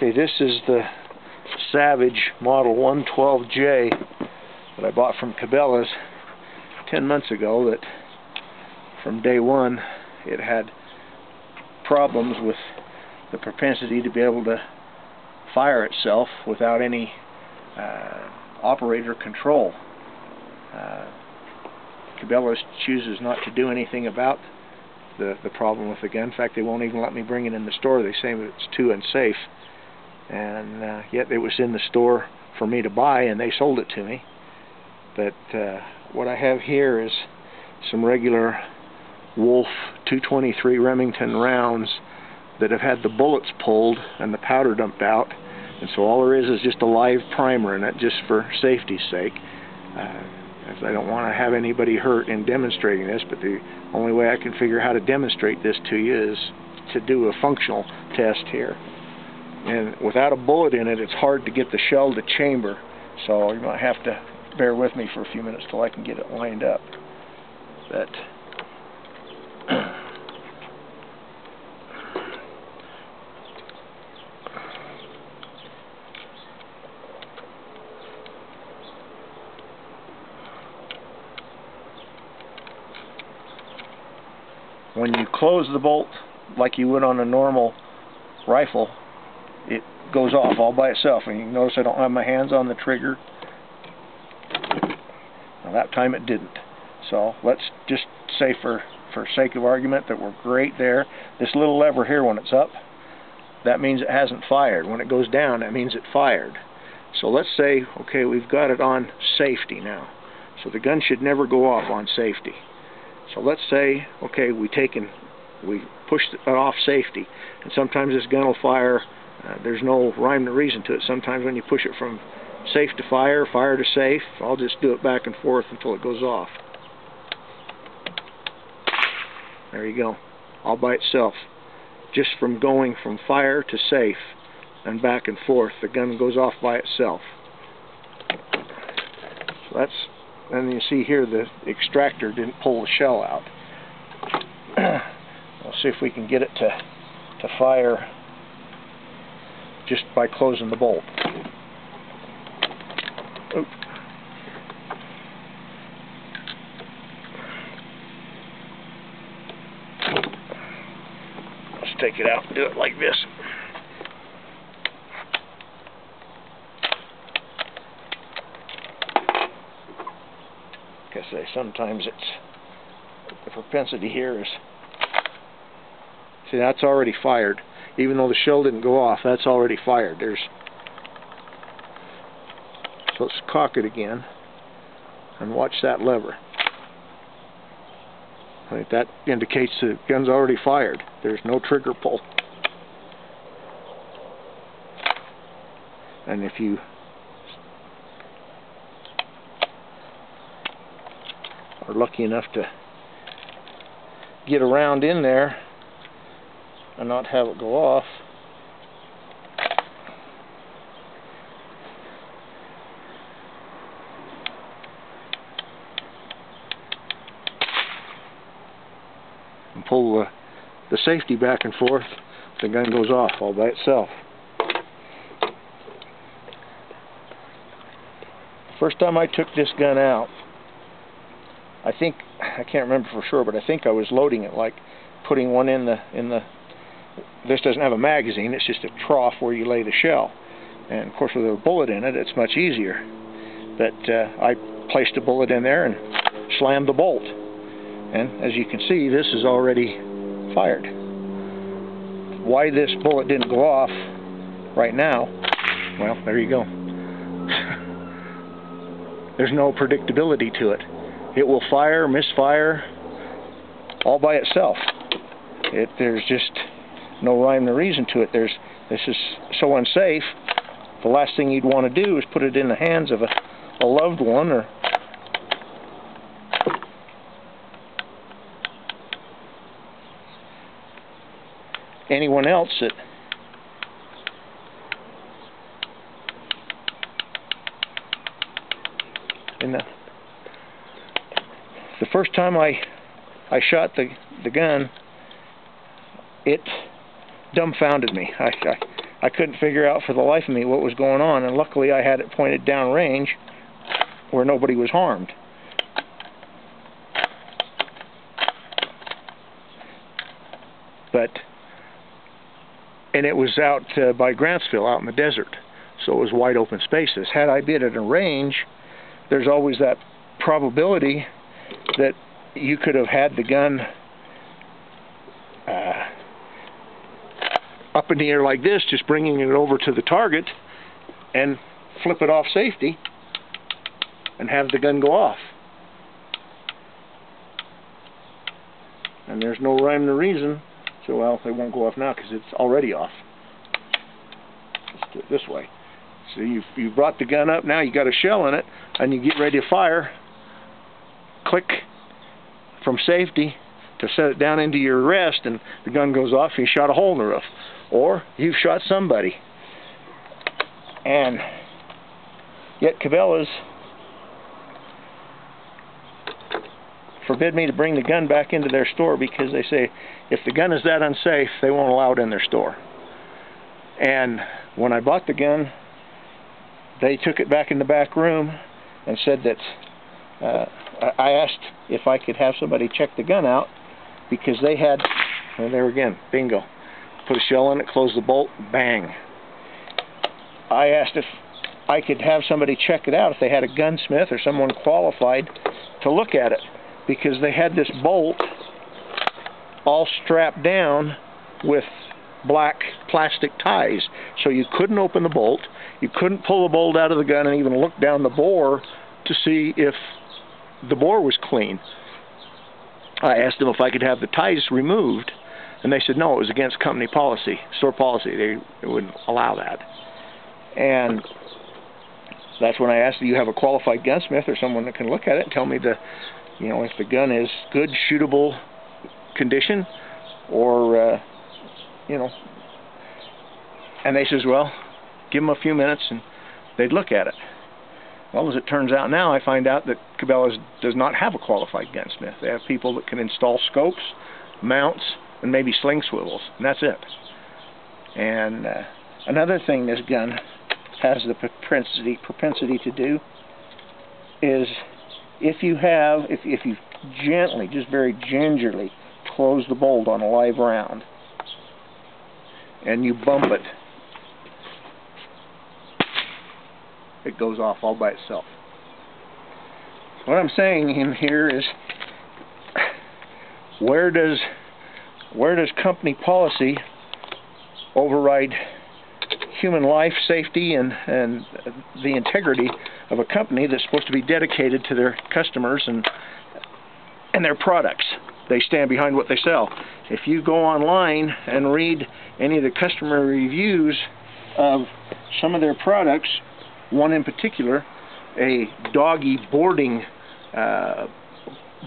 Okay, this is the Savage Model 112J that I bought from Cabela's 10 months ago. That from day one it had problems with the propensity to be able to fire itself without any operator control. Cabela chooses not to do anything about the problem with the gun. In fact, they won't even let me bring it in the store. They say it's too unsafe, and yet it was in the store for me to buy, and they sold it to me. But what I have here is some regular Wolf 223 Remington rounds that have had the bullets pulled and the powder dumped out, and so all there is just a live primer in it, just for safety's sake. As I don't want to have anybody hurt in demonstrating this, but the only way I can figure how to demonstrate this to you is to do a functional test here. And without a bullet in it, it's hard to get the shell to chamber, so you might have to bear with me for a few minutes till I can get it lined up. But when you close the bolt like you would on a normal rifle, it goes off all by itself. And you notice I don't have my hands on the trigger. Now that time it didn't. So let's just say for sake of argument that we're great there. This little lever here, when it's up, that means it hasn't fired. When it goes down, that means it fired. So let's say, okay, we've got it on safety now. So the gun should never go off on safety. So let's say, okay, we pushed it off safety, and sometimes this gun will fire. There's no rhyme or reason to it. Sometimes when you push it from safe to fire, fire to safe, I'll just do it back and forth until it goes off. There you go, all by itself. Just from going from fire to safe and back and forth, the gun goes off by itself. So that's. And you see here the extractor didn't pull the shell out. We'll see if we can get it to fire just by closing the bolt. Oop. Let's take it out and do it like this. Like I say, sometimes the propensity here is, see, that's already fired. Even though the shell didn't go off, that's already fired. So let's cock it again and watch that lever. I think that indicates the gun's already fired. There's no trigger pull. And if you are lucky enough to get around in there and not have it go off, and pull the safety back and forth, the gun goes off all by itself. First time I took this gun out, I can't remember for sure, but I think I was loading it like putting one in the this doesn't have a magazine, it's just a trough where you lay the shell. And of course with a bullet in it, it's much easier. But I placed a bullet in there and slammed the bolt. And as you can see, this is already fired. Why this bullet didn't go off right now, well, there you go. There's no predictability to it. It will fire, misfire, all by itself. There's just no rhyme or reason to it. This is so unsafe. The last thing you'd want to do is put it in the hands of a loved one or anyone else that the first time I shot the gun, it dumbfounded me. I couldn't figure out for the life of me what was going on, and luckily I had it pointed down range where nobody was harmed. And it was out by Grantsville, out in the desert, so it was wide open spaces. Had I been at a range, there's always that probability that you could have had the gun up in the air like this, just bringing it over to the target and flip it off safety and have the gun go off. And there's no rhyme or reason. So, well, they won't go off now because it's already off. Let's do it this way. So you've brought the gun up, now you got a shell in it, and you get ready to fire. Click from safety to set it down into your rest, and the gun goes off and you shot a hole in the roof. Or you've shot somebody. And yet Cabela's forbid me to bring the gun back into their store because they say if the gun is that unsafe, they won't allow it in their store. And when I bought the gun, they took it back in the back room and said that I asked if I could have somebody check the gun out because they had, well, there again, bingo, put a shell in it, close the bolt, bang. I asked if I could have somebody check it out, if they had a gunsmith or someone qualified to look at it, because they had this bolt all strapped down with black plastic ties, so you couldn't open the bolt, you couldn't pull the bolt out of the gun and even look down the bore to see if the bore was clean. I asked them if I could have the ties removed, and they said no, it was against company policy, store policy. They wouldn't allow that. And that's when I asked, do you have a qualified gunsmith or someone that can look at it and tell me if the gun is good, shootable condition, or and they says, well, give them a few minutes and they'd look at it. Well, as it turns out now, I find out that Cabela's does not have a qualified gunsmith. They have people that can install scopes, mounts, and maybe sling swivels, and that's it. And another thing this gun has the propensity to do is if you gently, just very gingerly, close the bolt on a live round and you bump it, it goes off all by itself. What I'm saying in here is, where does company policy override human life, safety, and the integrity of a company that's supposed to be dedicated to their customers and their products? They stand behind what they sell. If you go online and read any of the customer reviews of some of their products, one in particular, a doggy boarding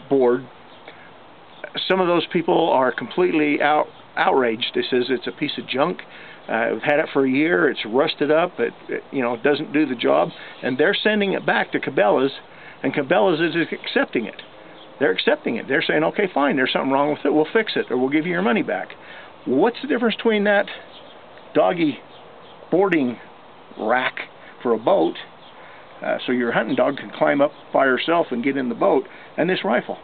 board, some of those people are completely outraged. They says it's a piece of junk. We've had it for a year. It's rusted up. It doesn't do the job, and they're sending it back to Cabela's, and Cabela's is accepting it. They're accepting it. They're saying, okay, fine, there's something wrong with it. We'll fix it, or we'll give you your money back. What's the difference between that doggy boarding rack for a boat, so your hunting dog can climb up by herself and get in the boat, and this rifle?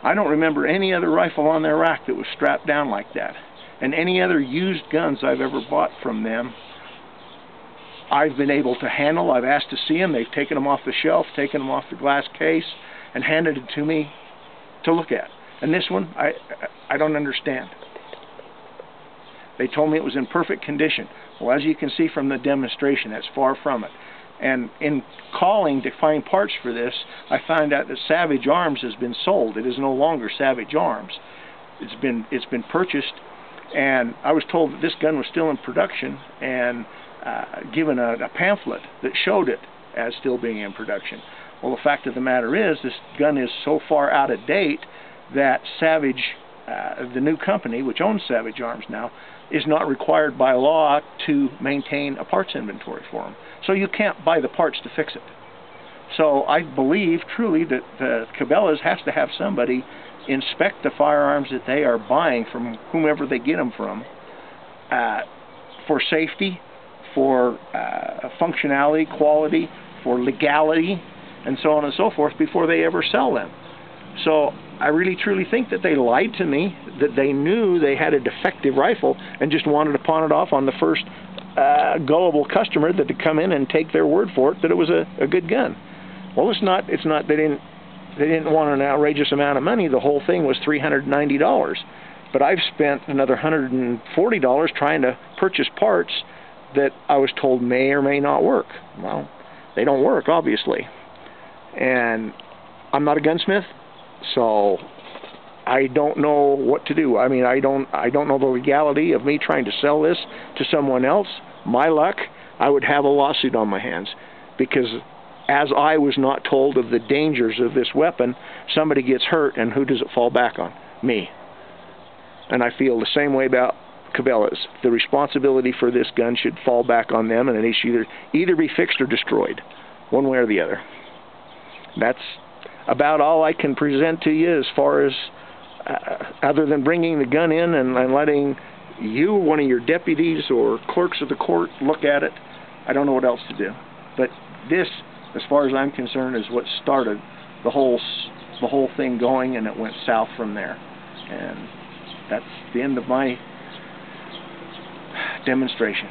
I don't remember any other rifle on their rack that was strapped down like that. And any other used guns I've ever bought from them, I've been able to handle. I've asked to see them. They've taken them off the shelf, taken them off the glass case, and handed it to me to look at. And this one, I don't understand. They told me it was in perfect condition. Well, as you can see from the demonstration, that's far from it. And in calling to find parts for this, I found out that Savage Arms has been sold. It is no longer Savage Arms. It's been purchased, and I was told that this gun was still in production and given a pamphlet that showed it as still being in production. Well, the fact of the matter is, this gun is so far out of date that Savage, the new company, which owns Savage Arms now, is not required by law to maintain a parts inventory for them. So you can't buy the parts to fix it. So I believe truly that the Cabela's has to have somebody inspect the firearms that they are buying from whomever they get them from for safety, for functionality, quality, for legality, and so on and so forth before they ever sell them. So I really truly think that they lied to me, that they knew they had a defective rifle and just wanted to pawn it off on the first gullible customer that would come in and take their word for it that it was a good gun. Well, it's not. They didn't want an outrageous amount of money. The whole thing was $390. But I've spent another $140 trying to purchase parts that I was told may or may not work. Well, they don't work, obviously. And I'm not a gunsmith, so I don't know what to do. I mean, I don't know the legality of me trying to sell this to someone else. My luck, I would have a lawsuit on my hands, because as I was not told of the dangers of this weapon, somebody gets hurt, and who does it fall back on? Me. And I feel the same way about Cabelas. The responsibility for this gun should fall back on them, and it should either be fixed or destroyed, one way or the other. That's about all I can present to you as far as, other than bringing the gun in and letting you, one of your deputies or clerks of the court, look at it. I don't know what else to do. But this, as far as I'm concerned, is what started the whole thing going, and it went south from there. And that's the end of my demonstration.